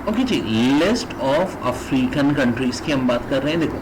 Okay जी, list of African countries की हम बात कर रहे हैं। देखो,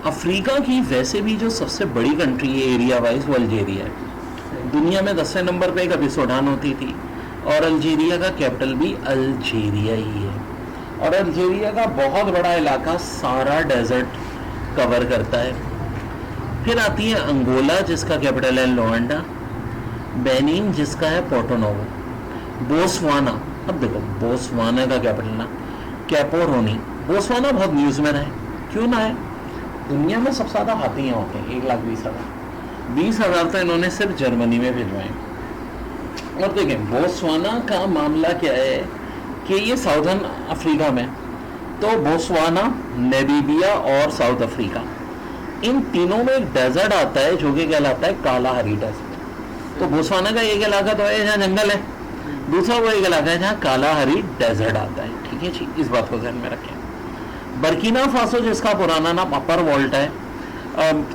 अफ्रीका की वैसे भी जो सबसे बड़ी कंट्री है एरिया वाइज वो अल्जीरिया है। दुनिया में 10वें नंबर पे कभी सूडान होती थी, और अल्जीरिया का कैपिटल भी अल्जीरिया ही है। और अल्जीरिया का बहुत बड़ा इलाका सारा डेजर्ट कवर करता है। फिर आती है अंगोला जिसका कैपिटल है लोआंडा, बेनिन जिसका है पोर्टोनोवो, बोस्वाना। अब देखो, बोस्वाना का कैपिटल ना कैपोरोनी। बोस्वाना बहुत न्यूज़ में रहे, क्यों ना है? दुनिया में सबसे ज़्यादा हाथी यहाँ होते हैं, 1,20,000 तो इन्होंने सिर्फ जर्मनी में भिजवाए। और देखें बोस्वाना का मामला क्या है कि ये साउदर्न अफ्रीका में, तो बोस्वाना, नेमीबिया और साउथ अफ्रीका, इन तीनों में एक डेजर्ट आता है जो कि कहलाता है कालाहारी डेजर्ट। तो बोस्वाना का एक इलाका तो है जहाँ जंगल है, दूसरा वो एक इलाका है जहाँ कालाहारी डेजर्ट आता है। ठीक है जी, इस बात को ध्यान में रखें। बर्किना फासो जिसका पुराना नाम अपर वॉल्ट है,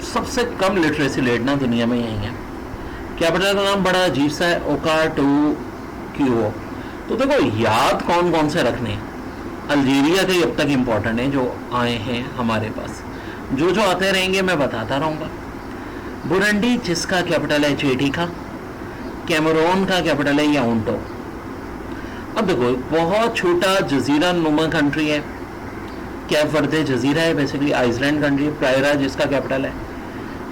सबसे कम लिटरेसी रेट ना दुनिया में यही है। कैपिटल का नाम बड़ा अजीब सा है, ओगाटुक्यूओ। तो देखो, याद कौन कौन से रखने, अल्जीरिया के अब तक इम्पोर्टेंट है जो आए हैं हमारे पास, जो जो आते रहेंगे मैं बताता रहूँगा। बुरुंडी जिसका कैपिटल है चेटिका, कैमरून का कैपिटल है याउंटो। अब देखो, बहुत छोटा जजीरा नुमा कंट्री है, कैप वर्दे जजीरा है, बेसिकली आइसलैंड कंट्री। प्रायरा जिसका कैपिटल है,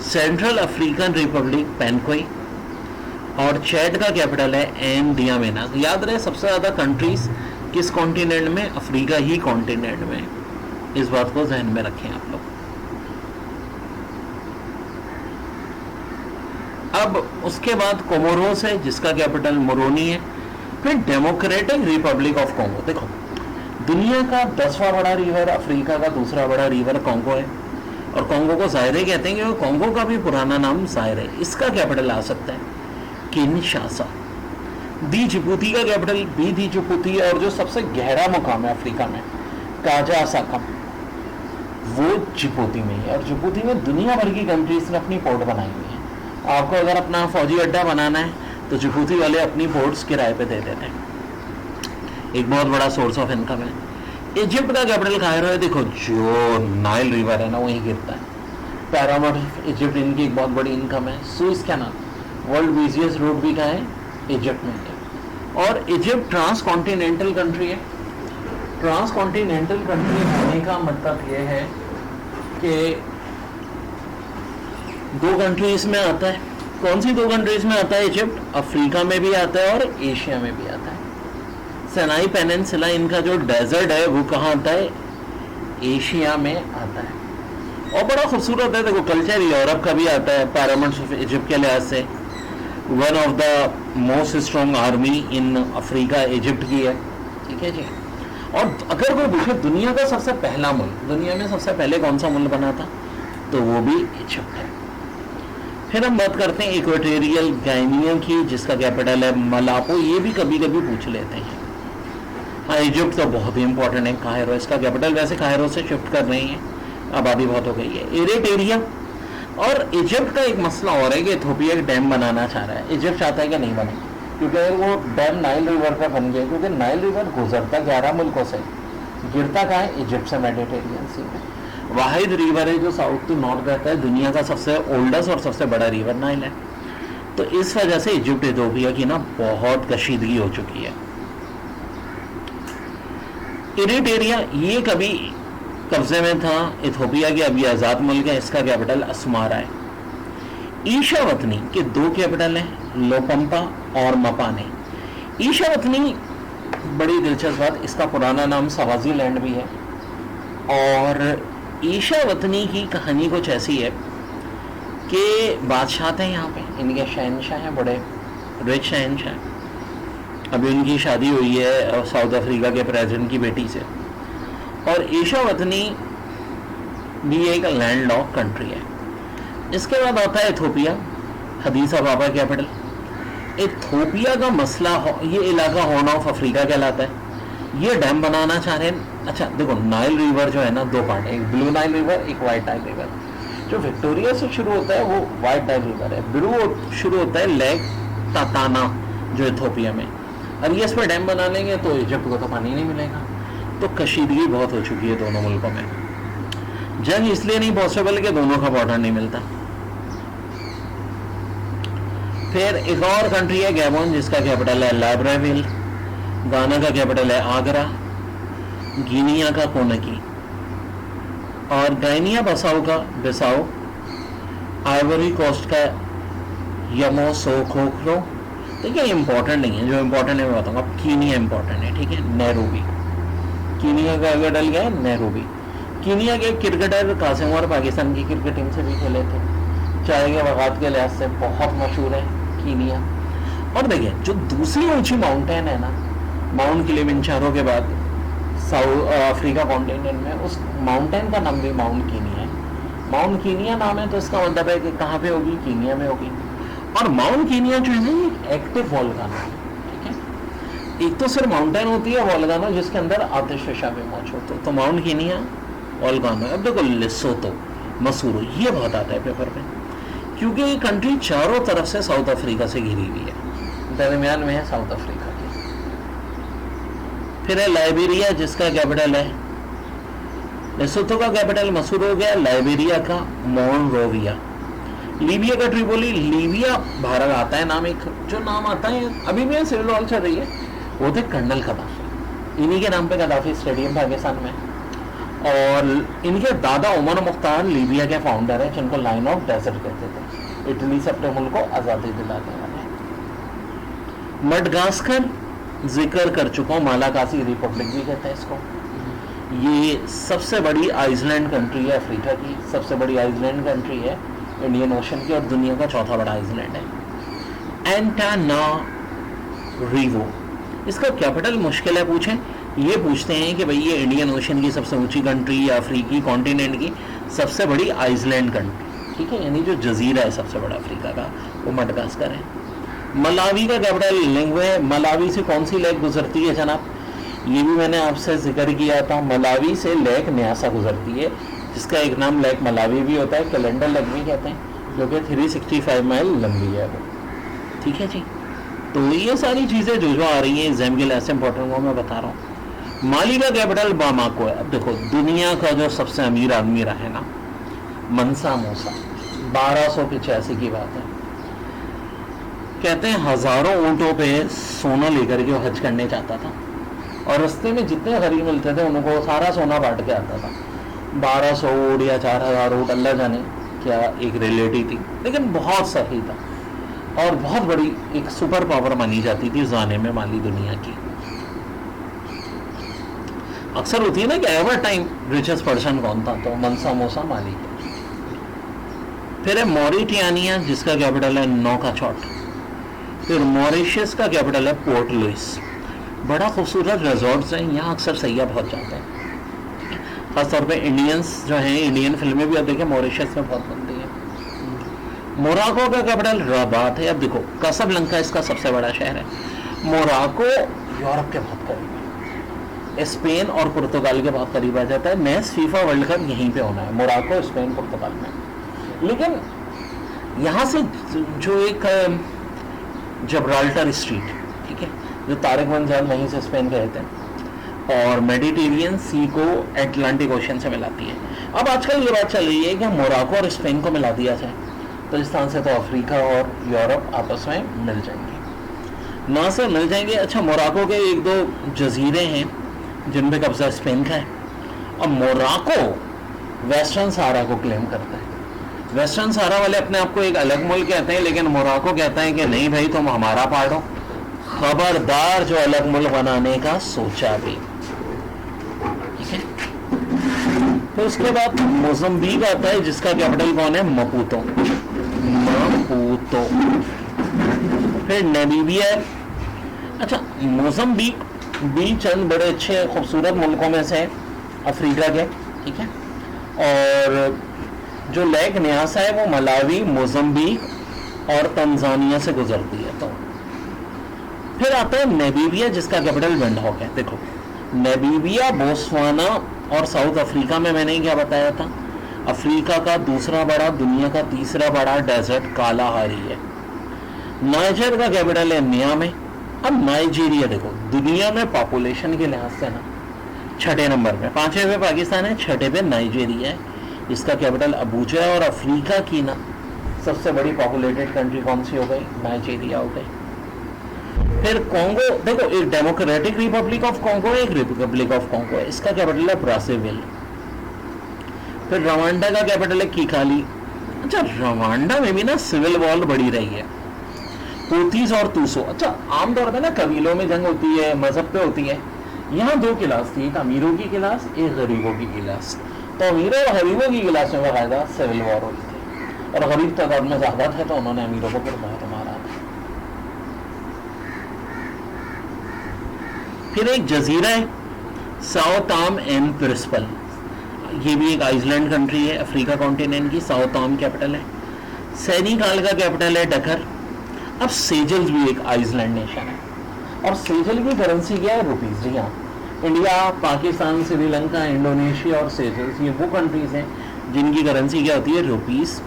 सेंट्रल अफ्रीकन रिपब्लिक पेनकोई, और चैड का कैपिटल है एनडियामेना। तो याद रहे, सबसे ज़्यादा कंट्रीज किस कॉन्टिनेंट में? अफ्रीका ही कॉन्टिनेंट में। इस बात को ध्यान में रखें आप लोग। अब उसके बाद कोमोरोस है जिसका कैपिटल मोरोनी है। फिर डेमोक्रेटिक रिपब्लिक ऑफ कॉन्गो। देखो, दुनिया का 10वां बड़ा रिवर, अफ्रीका का दूसरा बड़ा रिवर कॉन्गो है, और कॉन्गो को जायरे कहते हैं क्योंकि कॉन्गो का भी पुराना नाम जायरे है। इसका कैपिटल आ सकता है किनशासा। दी जिबूती का कैपिटल भी दी जिबूती है, और जो सबसे गहरा मुकाम है अफ्रीका में, काजा साकम, वो जिबूती में है। और जिबूती में दुनिया भर की कंट्रीज ने अपनी पोर्ट बनाई हुई है। आपको अगर अपना फौजी अड्डा बनाना है तो जिबूती वाले अपनी पोर्ट्स किराए पे दे देते हैं। एक बहुत बड़ा सोर्स ऑफ इनकम है। इजिप्ट का कैपिटल कायरो है। देखो, जो नाइल रिवर है ना वहीं गिरता है। पैरामाउंट इजिप्ट, इनकी एक बहुत बड़ी इनकम है। Suez canal, world busiest road भी कहाँ है? इजिप्ट में है। और इजिप्ट ट्रांस कॉन्टिनेंटल कंट्री है। ट्रांस कॉन्टिनेंटल कंट्री होने का मतलब ये है कि दो कंट्रीज में आता है। कौन सी दो कंट्रीज में आता है? इजिप्ट अफ्रीका में भी आता है और एशिया में भी आता है। सिनाई पेनिनसुला, इनका जो डेजर्ट है वो कहाँ आता है? एशिया में आता है। और बड़ा खूबसूरत है। देखो, कल्चर यूरोप का भी आता है। पैरामाउंट ऑफ इजिप्ट के लिहाज से one of the most strong army in Africa Egypt की है। ठीक है जी। और अगर कोई पूछे दुनिया का सबसे पहला मुल्क, दुनिया में सबसे पहले कौन सा मुल्क बना था, तो वो भी इजिप्ट है। फिर हम बात करते हैं इक्वेटोरियल गाइनिया की जिसका कैपिटल है मलापो। ये भी कभी कभी पूछ लेते हैं। हाँ, इजिप्ट तो बहुत ही इंपॉर्टेंट है। कायरो, इसका कैपिटल वैसे कायरो से शिफ्ट कर रही है, आबादी बहुत हो गई है। एरिट्रिया। और इजिप्ट का एक मसला और है कि इथोपिया एक डैम बनाना चाह रहा है। इजिप्ट चाहता है कि नहीं बने, क्योंकि वो डैम नाइल रिवर पर बन गया, क्योंकि नाइल रिवर गुजरता 11 मुल्कों से, गिरता कहाँ है? इजिप्ट से मेडिटेरियन सी में। वाहिद रिवर है जो साउथ टू नॉर्थ रहता है। दुनिया का सबसे ओल्डेस्ट और सबसे बड़ा रिवर नाइल है। तो इस वजह से इजिप्ट इथोपिया की ना बहुत कशीदगी हो चुकी है। एरिट्रिया ये कभी कब्जे में था इथोपिया के, अभी आज़ाद मुल्क है। इसका कैपिटल अस्मारा है। ईशावतनी के दो कैपिटल हैं, लोपम्पा और मपाने। ईशावतनी बड़ी दिलचस्प बात, इसका पुराना नाम सवाजीलैंड भी है। और ईशावतनी की कहानी कुछ ऐसी है कि बादशाह थे यहाँ पे, इनके शहनशाह हैं, बड़े रिच शहनशाह। अभी उनकी शादी हुई है साउथ अफ्रीका के प्रेसिडेंट की बेटी से। और ईशावतनी भी एक लैंडलॉक कंट्री है। इसके बाद आता है इथोपिया, अदीस अबाबा कैपिटल। इथोपिया का मसला ये इलाका हॉर्न ऑफ अफ्रीका कहलाता है। ये डैम बनाना चाह रहे हैं। अच्छा देखो, नाइल रिवर जो है ना, दो पार्ट है, एक ब्लू नाइल रिवर, एक वाइट नाइल रिवर। जो विक्टोरिया से शुरू होता है वो वाइट नाइल रिवर है। ब्लू शुरू होता है लेक ताताना जो इथोपिया में। अब ये इस पर डैम बना लेंगे तो इजिप्ट को तो पानी नहीं मिलेगा। तो कशीदगी बहुत हो चुकी है दोनों मुल्कों में। जंग इसलिए नहीं पॉसिबल कि दोनों का बॉर्डर नहीं मिलता। फिर एक और कंट्री है गैबोन, जिसका कैपिटल है लाइब्रेविल। गाना का कैपिटल है आगरा। गिनिया का कोनकी और गाइनिया बसाओ का बिसाओ। आइवरी कोस्ट का यमोसोकोक्रो। देखिए इंपॉर्टेंट नहीं है, जो इंपॉर्टेंट है मैं बताऊंगा। कीनिया इंपॉर्टेंट है, ठीक है। नैरोबी, कीनिया का कैपिटल क्या है? नैरोबी। कीनिया के क्रिकेटर कासिम उमर पाकिस्तान की क्रिकेट टीम से भी खेले थे। चाय के बागात के लिहाज से बहुत मशहूर है कीनिया। और देखिए जो दूसरी ऊंची माउंटेन है ना, माउंट किलिमंजारो के बाद साउथ अफ्रीका कॉन्टिनेंट में, उस माउंटेन का नाम भी माउंट कीनिया है। माउंट कीनिया नाम है तो इसका मतलब है कि कहाँ पे होगी? कीनिया में होगी। और माउंट कीनिया जो है ना, एक एक्टिव वोल्केनो है, ठीक है। एक तो सिर्फ माउंटेन होती है वोल्केनो जिसके अंदर आतिशफशा भी मौजूद हो, तो माउंट कीनिया वोल्केनो है। अब देखो लेसोतो, मसूरो, ये बहुत आता है पेपर पे, क्योंकि ये कंट्री चारों तरफ से साउथ अफ्रीका से घिरी हुई है, दरमियान में है साउथ अफ्रीका के। फिर है लाइबेरिया, जिसका कैपिटल है लेसोथो का कैपिटल मसूर हो गया, लाइबेरिया का मोनरोविया। लीबिया का ट्रिपोली। लीबिया भारत आता है नाम, एक जो नाम आता है अभी भी सिविल वॉर चल रही है, वो थे कर्नल कदाफी। इन्हीं के नाम पे कदाफी स्टेडियम पाकिस्तान में। और इनके दादा उमर मुख्तार लीबिया के फाउंडर हैं, जिनको लाइन ऑफ डेजर्ट कहते थे। इटली से अपने मुल्क को आज़ादी दिलाने वाले। मडगास्कर जिक्र कर चुका हूँ, मालाकासी रिपब्लिक भी कहते हैं इसको। ये सबसे बड़ी आइसलैंड कंट्री है अफ्रीका की, सबसे बड़ी आइसलैंड कंट्री है इंडियन ओशन की, और दुनिया का चौथा बड़ा आइसलैंड है। एंटानारिवो, इसका कैपिटल मुश्किल है पूछें। ये पूछते हैं कि भाई ये इंडियन ओशन की सबसे ऊंची कंट्री या अफ्रीकी कॉन्टिनेंट की सबसे बड़ी आइसलैंड कंट्री, ठीक है, यानी जो जजीरा है सबसे बड़ा अफ्रीका का, वो मडगास्कर है। मलावी का कैपिटल लिंगवे है। मलावी से कौन सी लेक गुजरती है जनाब? ये भी मैंने आपसे जिक्र किया था। मलावी से लेक न्यासा गुजरती है, जिसका एक नाम लेक मलावी भी होता है, कैलेंडर लेक भी कहते हैं, जो कि 365 माइल लंबी है वो, ठीक है जी। तो ये सारी चीज़ें जो आ रही हैं एग्जाम के लिए ऐसे इंपॉर्टेंट, वो मैं बता रहा हूँ। माली का कैपिटल बामाको है। अब देखो दुनिया का जो सबसे अमीर आदमी रहा है ना, मनसा मूसा, 1285 की बात है। कहते हैं हजारों ऊंटों पे सोना लेकर के वो हज करने जाता था, और रास्ते में जितने गरीब मिलते थे उनको सारा सोना बांट के आता था। 1200 ऊँट या 4000 ऊँट, अल्लाह जाने क्या एक रिलेटिव थी, लेकिन बहुत सही था और बहुत बड़ी एक सुपर पावर मानी जाती थी ज़माने में माली दुनिया की। अक्सर होती है ना कि एवर टाइम रिचेस्ट पर्सन कौन था, तो मनसा मूसा माली। फिर है मॉरिटानिया, जिसका कैपिटल है नौकाचौट। फिर मॉरिशस का कैपिटल है पोर्ट लुइस। बड़ा खूबसूरत रिजॉर्ट्स हैं, यहाँ अक्सर सैयाह बहुत जाते हैं, खासतौर पे इंडियंस जो हैं। इंडियन फिल्में भी अब देखें मॉरिशस में बहुत बनती हैं। मोराको का कैपिटल रबात है। अब देखो कासाब्लंका इसका सबसे बड़ा शहर है। मोराको यूरोप के बहुत करीब है, स्पेन और पुर्तगाल के बहुत करीब आ जाता है। नेक्स्ट फीफा वर्ल्ड कप यहीं पे होना है, मोराको, स्पेन, पुर्तगाल में। लेकिन यहाँ से जो एक जब्राल्टर स्ट्रीट, ठीक है, जो तारिक मंजाल वहीं से स्पेन गए थे, और मेडिटेरियन सी को एटलांटिक ओशन से मिलाती है। अब आजकल ये बात चल रही है कि मोराको और स्पेन को मिला दिया जाए, तो इस तरह से तो अफ्रीका और यूरोप आपस में मिल जाएंगे, ना से मिल जाएंगे। अच्छा, मोराको के एक दो जजीरे हैं जिन पे कब्जा स्पेन का है, और मोराको वेस्टर्न सहारा को क्लेम करता है। वेस्टर्न सहारा वाले अपने आप को एक अलग मुल्क कहते हैं, लेकिन मोराको कहता है कि नहीं भाई तुम हमारा पार्ट हो, खबरदार जो अलग मुल्क बनाने का सोचा भी, ठीक है। तो उसके बाद मोजम्बिक आता है, जिसका कैपिटल कौन है? मपूतो। मपूतो। फिर नामीबिया। अच्छा, मोजम्बिक भी चंद बड़े अच्छे खूबसूरत मुल्कों में से अफ्रीका के, ठीक है। और जो लेक न्यासा है वो मलावी, मोजम्बिक और तंजानिया से गुजरती है। तो फिर आता है नामीबिया, जिसका कैपिटल विंडहॉक है। देखो नामीबिया, बोत्सवाना और साउथ अफ्रीका में मैंने क्या बताया था, अफ्रीका का दूसरा बड़ा, दुनिया का तीसरा बड़ा डेजर्ट कालाहारी है। नाइजर का कैपिटल है नियामे। अब नाइजीरिया देखो, दुनिया में पॉपुलेशन के लिहाज से ना छठे नंबर पे, पांचवें पे पाकिस्तान है, छठे पे नाइजीरिया है, इसका कैपिटल अबूजा है। और अफ्रीका की ना सबसे बड़ी पॉपुलेटेड कंट्री कौन सी हो गई? नाइजीरिया हो गई। फिर कॉन्गो, देखो एक डेमोक्रेटिक रिपब्लिक ऑफ कॉन्गो, एक रिपब्लिक ऑफ कॉन्गो है, इसका कैपिटल है ब्राज़ाविल। फिर रवांडा का कैपिटल है किगाली। अच्छा, रवांडा में भी ना सिविल वॉर बड़ी रही है, हुतीज और तुसो। अच्छा, आमतौर पे ना कबीलों में जंग होती है, मजहब पे होती है। यहाँ दो क्लास थी, एक अमीरों की क्लास, एक गरीबों की क्लास। तो अमीरों और गरीबों की क्लास में बाकायदा सिविल वॉर हुई थी, और गरीब तादाद में ज्यादा थे तो उन्होंने अमीरों को फिर बहुत मारा था। फिर एक जजीरा है साओ टॉम एंड प्रिंसिपल, ये भी एक आइसलैंड कंट्री है, अफ्रीका कॉन्टिनेंट की। साओ टॉम कैपिटल है। सेनेगाल का कैपिटल है डकर। अब सेजल्स भी एक आइसलैंड नेशन है, और सेजल की करेंसी क्या है? रुपीज। जी हाँ, इंडिया, पाकिस्तान, श्रीलंका, इंडोनेशिया और सेजल्स, ये वो कंट्रीज हैं जिनकी करेंसी क्या होती है? रुपीज।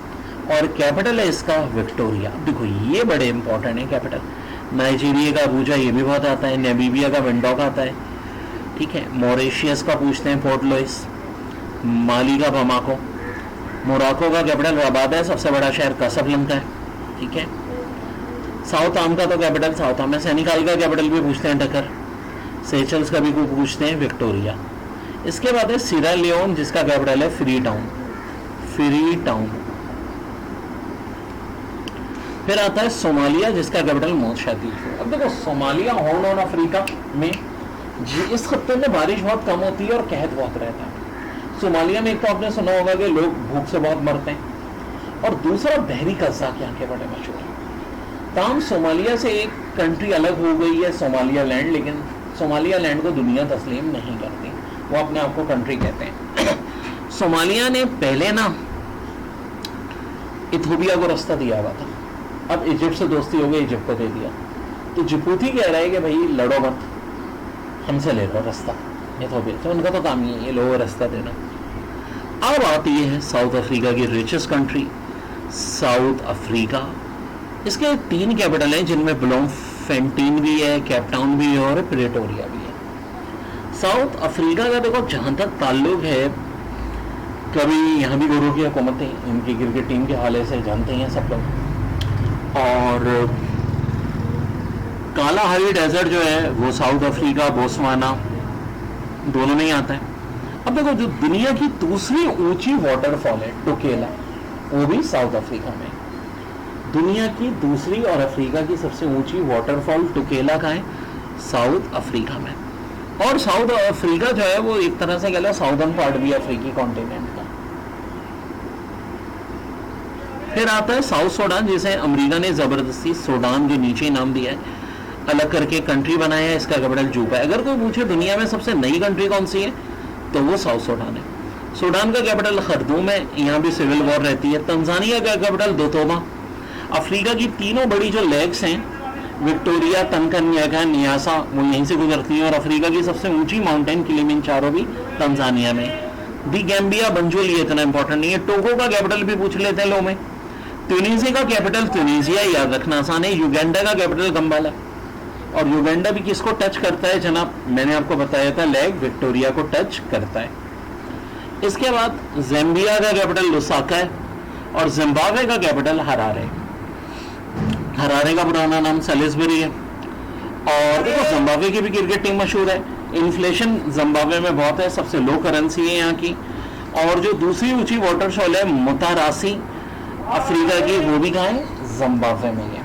और कैपिटल है इसका विक्टोरिया। देखो ये बड़े इंपॉर्टेंट है कैपिटल। नाइजीरिया का अबूजा, ये भी बहुत आता है। नामीबिया का विंडोक आता है, ठीक है। मॉरिशियस का पूछते हैं पोर्ट लुइस। माली का बमाको। मोरक्को का कैपिटल रबात है, सबसे बड़ा शहर कासाब्लांका है, ठीक है। साउथ आम का तो कैपिटल साउथ आम है। सेनेगाल का कैपिटल भी पूछते हैं डकर। सेशल्स का भी पूछते हैं विक्टोरिया। इसके बाद है सीरा लियोन, जिसका कैपिटल है फ्री टाउन। Free town. फिर आता है सोमालिया, जिसका कैपिटल मोगादिशु। अब देखो सोमालिया हॉर्न ऑन अफ्रीका में, इस खत्ते में बारिश बहुत कम होती है और कहत बहुत रहता है। सोमालिया में एक तो आपने सुना होगा कि लोग भूख से बहुत मरते हैं, और दूसरा बहरी कज़ाक यहाँ के बड़े मशहूर हैं। ताम सोमालिया से एक कंट्री अलग हो गई है, सोमालिया लैंड, लेकिन सोमालिया लैंड को दुनिया तस्लीम नहीं करती, वो अपने आप को कंट्री कहते हैं। सोमालिया ने पहले ना इथोपिया को रास्ता दिया हुआ था, अब इजिप्ट से दोस्ती हो गई, इजिप्ट को दे दिया। तो जिबूती कह रहा है कि भाई लड़ो मत, हमसे ले लो रास्ता इथोपिया से, उनका तो काम ही है ये लोगों को रास्ता देना। अब आती है साउथ अफ्रीका की रिचेस्ट कंट्री, साउथ अफ्रीका। इसके 3 कैपिटल हैं, जिनमें ब्लोमफेंटीन भी है, केपटाउन भी है और प्रेटोरिया भी है। साउथ अफ्रीका का देखो जहाँ तक ताल्लुक है, कभी यहाँ भी गोरों की हुकूमत थी, इनकी क्रिकेट टीम के हवाले से जानते हैं सब लोग। और काला हरी डेजर्ट जो है वो साउथ अफ्रीका, बोत्सवाना दोनों में ही आता है। अब देखो जो दुनिया की दूसरी ऊंची वाटरफॉल है टोकेला, वो भी साउथ अफ्रीका में। दुनिया की दूसरी और अफ्रीका की सबसे ऊंची वाटरफॉल टोकेला का है, साउथ अफ्रीका में। और साउथ अफ्रीका जो है वो एक तरह से कह लो साउदर्न पार्ट भी अफ्रीकी कॉन्टिनेंट का। फिर आता है साउथ सूडान, जिसे अमेरिका ने जबरदस्ती सूडान के नीचे नाम दिया है, अलग करके कंट्री बनाया है, इसका कैपिटल जूबा है। अगर कोई पूछे दुनिया में सबसे नई कंट्री कौन सी है, तो वो साउथ सूडान है। सूडान का कैपिटल खरदूम है, यहाँ भी सिविल वॉर रहती है। तंजानिया का कैपिटल दोतोबा। अफ्रीका की तीनों बड़ी जो लेक्स हैं, विक्टोरिया, तनकन्याका, नियासा, वो यहीं से गुजरती हैं। और अफ्रीका की सबसे ऊंची माउंटेन किलिमंजारो भी तंजानिया में। दी गैम्बिया, बंजुल, ये इतना इंपॉर्टेंट नहीं है। टोगो का कैपिटल भी पूछ लेते हैं लोग में। ट्यूनीसिया का कैपिटल ट्यूनीसिया, याद रखना आसान है। युगांडा का कैपिटल गंबाला, और युगांडा भी किसको टच करता है जनाब? मैंने आपको बताया था, लेग विक्टोरिया को टच करता है। इसके बाद ज़ाम्बिया का कैपिटल लुसाका है, और जिम्बाब्वे का कैपिटल हरारे। हरारे का पुराना नाम सैलिसबरी है। और देखो जिम्बाब्वे की भी क्रिकेट टीम मशहूर है। इन्फ्लेशन जिम्बाब्वे में बहुत है, सबसे लो करेंसी है यहाँ की। और जो दूसरी ऊंची वाटरफॉल है मुतारासी अफ्रीका की, वो भी कहाँ है? जिम्बाब्वे में है।